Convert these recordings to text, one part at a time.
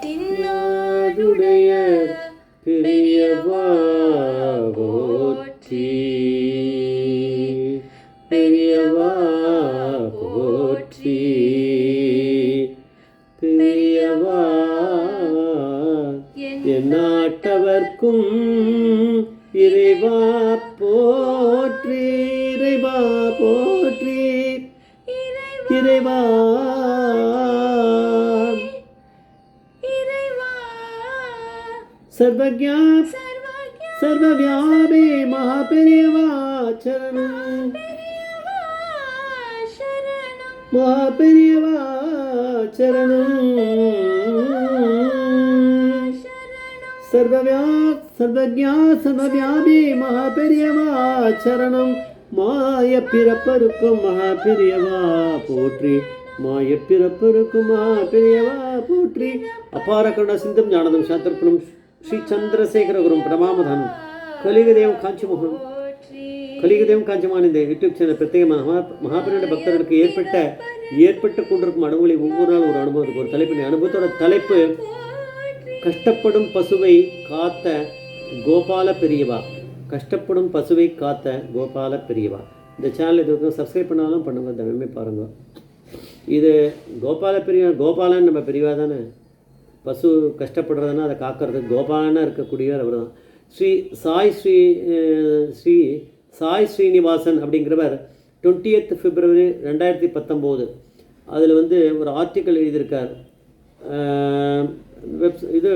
நாடுடைய பெரியவா போற்றி, பெரியவா போற்றி, பெரியவா என் நாட்டவர்க்கும் இறைவா போற்றி, இறைவா போற்றி, இறைவா सर्वज्ञा सर्वव्यापी महापेरियवा शरणं, महापेरियवा शरणं, सर्वज्ञा सर्वव्यापी महापेरियवा शरणं, மாயப்பிறப்பருக்கும் மகாபெரியவா போற்றி, மாயப்பிறப்பருக்கும் மகாபெரியவா போற்றி. அபார கருணா சிந்தும் ஞானதம் சாத்திரப்பணம் ஸ்ரீ சந்திரசேகர குரும் பிரமாமதானம் கலிகதேவம் காஞ்சிமோகன் கலிகதேவம் காஞ்சிமான் இந்த யூடியூப் சேனல் பிரத்யேகமாக மகாபெரியோட பக்தர்களுக்கு ஏற்பட்டு கொண்டிருக்கும் அனுபவங்களை ஒவ்வொரு நாள் ஒரு அனுபவம் இருக்கும். ஒரு தலைப்பு அனுபவத்தோட தலைப்பு கஷ்டப்படும் பசுவை காத்த கோபால பெரியவா, கஷ்டப்படும் பசுவை காத்த கோபால பெரியவா. இந்த சேனல் இது வரைக்கும் சப்ஸ்கிரைப் பண்ணாலும் பண்ணுங்க, தவமே பாருங்கள். இது கோபால பெரியவா, கோபாலன் நம்ம பெரியவா தானே, பசு கஷ்டப்படுறதுன்னா அதை காக்கிறது கோபாலனாக இருக்கக்கூடியவர் அவர் தான். ஸ்ரீ சாய் ஸ்ரீனிவாசன் அப்படிங்கிறவர் 20th February 2019 அதில் ஒரு ஆர்டிக்கல் எழுதியிருக்கார். இது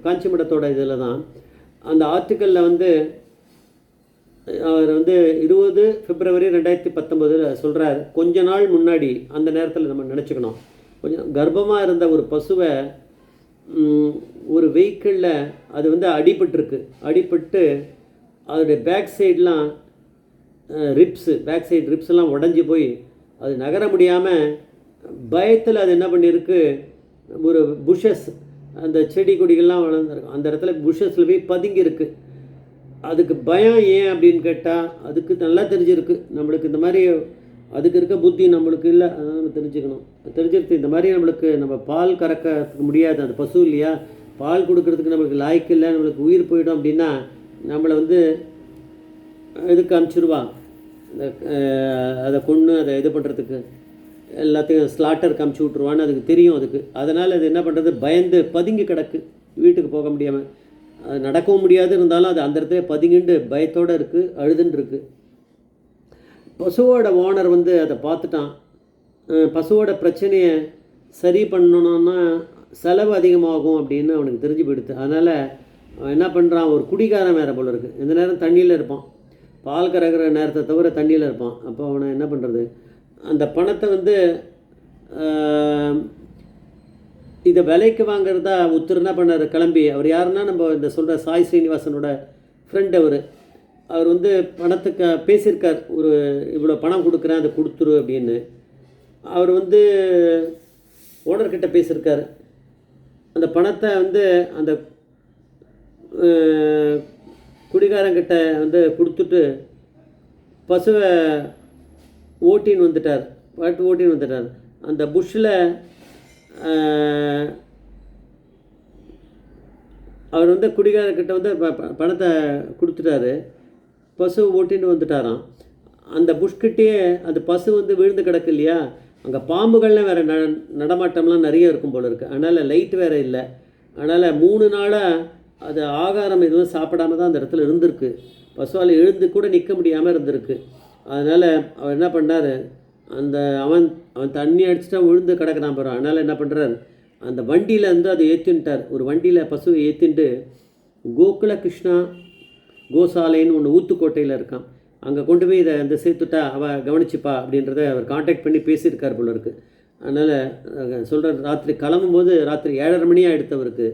காஞ்சிமடத்தோட இதில் தான். அந்த ஆர்டிக்கலில் அவர் 20 February 2019 சொல்கிறார், கொஞ்ச நாள் முன்னாடி அந்த நேரத்தில் நம்ம நினச்சிக்கணும், கொஞ்சம் கர்ப்பமாக இருந்த ஒரு பசுவை ஒரு வெஹிக்கிளில் அது அடிபட்டுருக்கு. அடிபட்டு அதோடைய பேக் சைட்லாம் பேக் சைடு ரிப்ஸ்லாம் உடஞ்சி போய் அது நகர முடியாமல் பயத்தில் அது என்ன பண்ணியிருக்கு, ஒரு புஷஸ் அந்த செடி கொடிகள்லாம் வளர்ந்துருக்கு அந்த இடத்துல புஷஸில் போய் பதுங்கியிருக்கு. அதுக்கு பயம் ஏன் அப்படின்னு கேட்டால் அதுக்கு நல்லா தெரிஞ்சிருக்கு, நம்மளுக்கு இந்த மாதிரி அதுக்கு இருக்க புத்தி நம்மளுக்கு இல்லை, அதான் நம்ம தெரிஞ்சிருக்கு. இந்த மாதிரி நம்ம பால் கறக்க முடியாது, அந்த பசு இல்லையா, பால் கொடுக்கறதுக்கு நம்மளுக்கு லாய்க்கு இல்லை, நம்மளுக்கு உயிர் போயிடும் அப்படின்னா நம்மளை இதுக்கு அனுப்பிச்சிடுவா, அதை கொன்று அதை இது பண்ணுறதுக்கு எல்லாத்தையும் ஸ்லாட்டருக்கு அனுப்பிச்சி விட்ருவான்னு அதுக்கு தெரியும். அதனால் அது என்ன பண்ணுறது, பயந்து பதுங்கி கிடக்கு, வீட்டுக்கு போக முடியாமல், அது நடக்கவும் முடியாது. இருந்தாலும் அது அந்த இடத்துல பதுங்கிண்டு பயத்தோடு இருக்குது, அழுதுன்னு இருக்குது. பசுவோட ஓனர் அதை பார்த்துட்டான். பசுவோட பிரச்சனையை சரி பண்ணணுன்னா செலவு அதிகமாகும் அப்படின்னு அவனுக்கு தெரிஞ்சு போயிடுது. அதனால் அவன் என்ன பண்ணுறான், ஒரு குடிகாரன் வேறு போல இருக்குது, எந்த நேரம் தண்ணியில் இருப்பான், பால் கறக்கிற நேரத்தை தவிர தண்ணியில் இருப்பான். அப்போ அவனை என்ன பண்ணுறது, அந்த பணத்தை இதை விலைக்கு வாங்கிறதா ஒருத்தர் என்ன பண்ணார், கிளம்பி. அவர் யாருன்னா நம்ம இந்த சொல்கிற சாய் ஸ்ரீனிவாசனோட ஃப்ரெண்ட். அவர் பணத்துக்கு பேசியிருக்கார், ஒரு இவ்வளோ பணம் கொடுக்குறேன் அதை கொடுத்துரு அப்படின்னு. அவர் ஓனர்கிட்ட பேசியிருக்கார். அந்த பணத்தை அந்த குடிகாரங்கிட்ட கொடுத்துட்டு பசுவை ஓட்டின்னு வந்துட்டார். அந்த புஷ்ஷில் அவர் குடிகாரர்கிட்ட பணத்தை கொடுத்துட்டாரு, பசு ஓட்டின்னு வந்துட்டாராம். அந்த புஷ்கிட்டே அந்த பசு விழுந்து கிடக்கு இல்லையா, அங்கே பாம்புகள்லாம் வேறு நடமாட்டம்லாம் நிறைய இருக்கும் போல இருக்குது. அதனால் லைட் வேறு இல்லை. அதனால் 3 நாளாக அது ஆகாரம் எதுவும் சாப்பிடாம தான் அந்த இடத்துல இருந்திருக்கு. பசுவால் எழுந்து கூட நிற்க முடியாமல் இருந்திருக்கு. அதனால் அவர் என்ன பண்ணார், அவன் தண்ணி அடிச்சுட்டா விழுந்து கிடக்கிறான் பாரு. அதனால் என்ன பண்ணுறார், அந்த வண்டியில் அதை ஏற்றின்ட்டார். ஒரு வண்டியில் பசுவை ஏற்றின்ட்டு கோகுல கிருஷ்ணா கோசாலைன்னு ஒன்று ஊத்துக்கோட்டையில் இருக்கான், அங்கே கொண்டு போய் இதை சேர்த்துட்டா அவள் கவனிச்சுப்பா அப்படின்றத அவர் காண்டாக்ட் பண்ணி பேசியிருக்கார் போல இருக்குது. அதனால் சொல்கிறார், ராத்திரி கிளம்பும்போது ராத்திரி 7:30 மணி ஆகிடுத்தவருக்கு.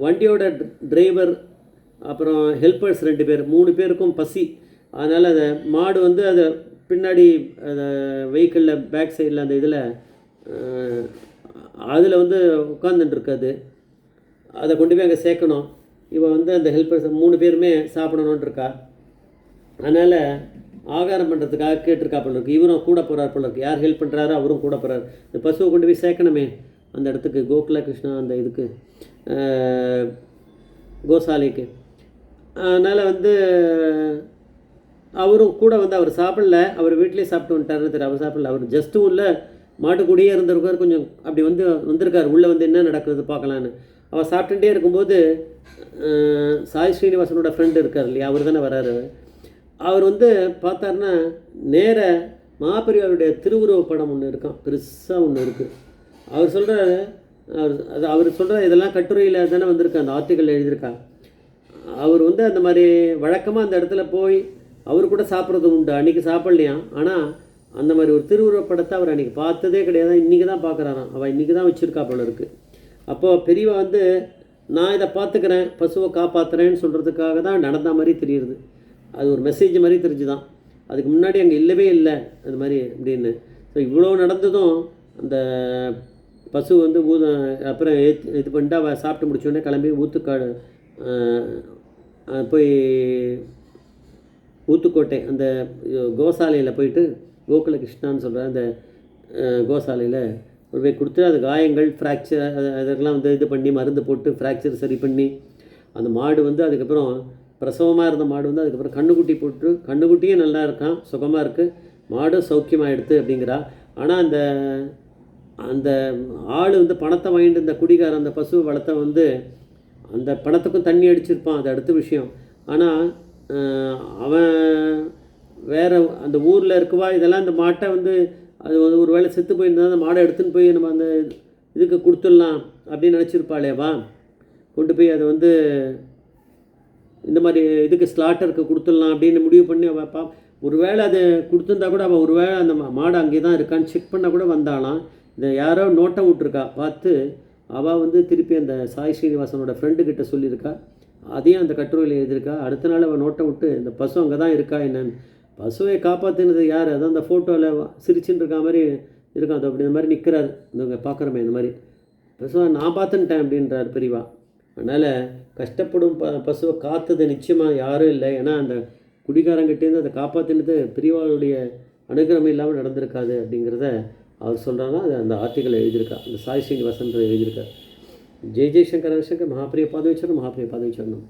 வண்டியோட டிரைவர் அப்புறம் ஹெல்ப்பர்ஸ் 2 பேர் 3 பேருக்கும் பசி. அதனால் அதை மாடு அதை பின்னாடி அந்த வெஹிக்கிளில் பேக் சைடில் அந்த இதில் அதில் உட்காந்துட்டுருக்காது. அதை கொண்டு போய் அங்கே சேர்க்கணும். இவன் அந்த ஹெல்ப்பர்ஸ் 3 பேருமே சாப்பிடணுன்னு இருக்கா. அதனால் ஆகாரம் பண்ணுறதுக்காக கேட்டிருக்கா போல இருக்குது. இவரும் கூட போகிறார் போல இருக்குது. யார் ஹெல்ப் பண்ணுறாரோ அவரும் கூட போகிறார். இந்த பசுவை கொண்டு போய் சேர்க்கணுமே. அந்த இடத்துக்கு கோகுல கிருஷ்ணா அந்த இதுக்கு கோசாலைக்கு. அதனால் வந்து அவரும் கூட வந்து அவர் சாப்பிடல, அவர் வீட்டிலே சாப்பிட்டு வந்துட்டாருன்னு தெரியும். அவர் சாப்பிடல, அவர் ஜஸ்ட்டு உள்ள மாட்டுக்கூடியே இருந்திருக்கார். கொஞ்சம் அப்படி வந்திருக்கார் உள்ளே வந்து என்ன நடக்கிறது பார்க்கலான்னு. அவர் சாப்பிட்டுட்டே இருக்கும்போது சாய் ஸ்ரீனிவாசனோட ஃப்ரெண்டு இருக்கார் இல்லையா, அவர் தானே வராரு. அவர் வந்து பார்த்தாருன்னா நேர மகாபெரிவாருடைய திருவுருவ படம் ஒன்று இருக்கான், பெருசாக ஒன்று இருக்குது. அவர் சொல்கிறார், அவர் சொல்கிறார், இதெல்லாம் கட்டுரையில் தானே வந்திருக்கு, அந்த ஆர்டிக்கல் எழுதியிருக்கா. அவர் வந்து அந்த மாதிரி வழக்கமாக அந்த இடத்துல போய் அவர் கூட சாப்பிட்றது உண்டு. அன்றைக்கி சாப்பிட்லையாம், ஆனால் அந்த மாதிரி ஒரு திருவுருவ படத்தை அவர் அன்றைக்கி பார்த்ததே கிடையாது. இன்றைக்கி தான் பார்க்குறாராம். அவள் இன்றைக்கி தான் வச்சுருக்கா போல இருக்குது. அப்போது பெரியவா வந்து நான் இதை பார்த்துக்கிறேன், பசுவை காப்பாற்றுறேன்னு சொல்கிறதுக்காக தான் நடந்த மாதிரி தெரியுது. அது ஒரு மெசேஜ் மாதிரி தெரிஞ்சுதான். அதுக்கு முன்னாடி அங்கே இல்லவே இல்லை அது மாதிரி அப்படின்னு. ஸோ இவ்வளோ நடந்ததும் அந்த பசு வந்து அப்புறம் இது பண்ணிட்டு அவள் சாப்பிட்டு முடிச்சோடனே கிளம்பி ஊத்துக்காடு போய் ஊத்துக்கோட்டை அந்த கோசாலையில் போயிட்டு கோகுல கிருஷ்ணான்னு சொல்கிற அந்த கோசாலையில் ஒரு போய் கொடுத்து அது காயங்கள் ஃப்ராக்சர் அதெல்லாம் வந்து இது பண்ணி மருந்து போட்டு ஃப்ராக்சர் சரி பண்ணி அந்த மாடு வந்து அதுக்கப்புறம் பிரசவமாக இருந்த மாடு வந்து அதுக்கப்புறம் கண்ணுக்குட்டி போட்டு கண்ணுக்குட்டியும் நல்லா இருக்கான், சுகமாக இருக்குது, மாடும் சௌக்கியமாக எடுத்து அப்படிங்கிறா. ஆனால் அந்த அந்த ஆள் வந்து பணத்தை வாங்கிட்டு இந்த குடிகாரன் அந்த பசுவை வளர்த்த வந்து அந்த பணத்துக்கும் தண்ணி அடிச்சிருப்பான், அது அடுத்த விஷயம். ஆனால் அவன் வேறு அந்த ஊரில் இருக்கவா இதெல்லாம் இந்த மாட்டை வந்து அது வந்து ஒரு வேளை செத்து போயிருந்தா அந்த மாடை எடுத்துன்னு போய் நம்ம அந்த இதுக்கு கொடுத்துடலாம் அப்படின்னு நினச்சிருப்பாளேவா. கொண்டு போய் அதை வந்து இந்த மாதிரி இதுக்கு ஸ்லாட்டருக்கு கொடுத்துடலாம் அப்படின்னு முடிவு பண்ணி அவள் ஒரு வேளை அதை கொடுத்துருந்தா கூட அவள் ஒரு வேளை அந்த மாடு அங்கே தான் இருக்கான்னு செக் பண்ணால் கூட வந்தாலாம். இந்த யாரோ நோட்டை விட்ருக்கா பார்த்து அவள் வந்து திருப்பி அந்த சாய் ஸ்ரீனிவாசனோட ஃப்ரெண்டுக்கிட்ட சொல்லியிருக்கா. அதையும் அந்த கட்டுரையில் எழுதியிருக்கா. அடுத்த நாள் அவள் நோட்டை விட்டு இந்த பசு அங்கே தான் இருக்கா என்னன்னு. பசுவை காப்பாற்றினது யார்? அதான் அந்த ஃபோட்டோவில் சிரிச்சுன்னு இருக்கா மாதிரி இருக்கான். அது அப்படி இந்த மாதிரி நிற்கிறாரு, இந்த பார்க்குறமே இந்த மாதிரி பசுவை நான் பார்த்துட்டேன் அப்படின்றார் பெரியவா. அதனால் கஷ்டப்படும் பசுவை காத்தது நிச்சயமாக யாரும் இல்லை. ஏன்னா அந்த குடிகாரங்கிட்டேருந்து அதை காப்பாற்றினது பெரியவாளுடைய அனுகிரகம் இல்லாமல் நடந்திருக்காது அப்படிங்கிறத அவர் சொல்கிறாங்கன்னா அது அந்த ஆர்டிக்கல் எழுதியிருக்கா, அந்த சாய் ஸ்ரீனிவாசன் எழுதியிருக்கார். ஜெய் ஜெய்சங்கர் ஹரிசங்கர் மகாபிரிய பாதவிச்சரணம் மகாபிரிய பாதவிச்சரணம்.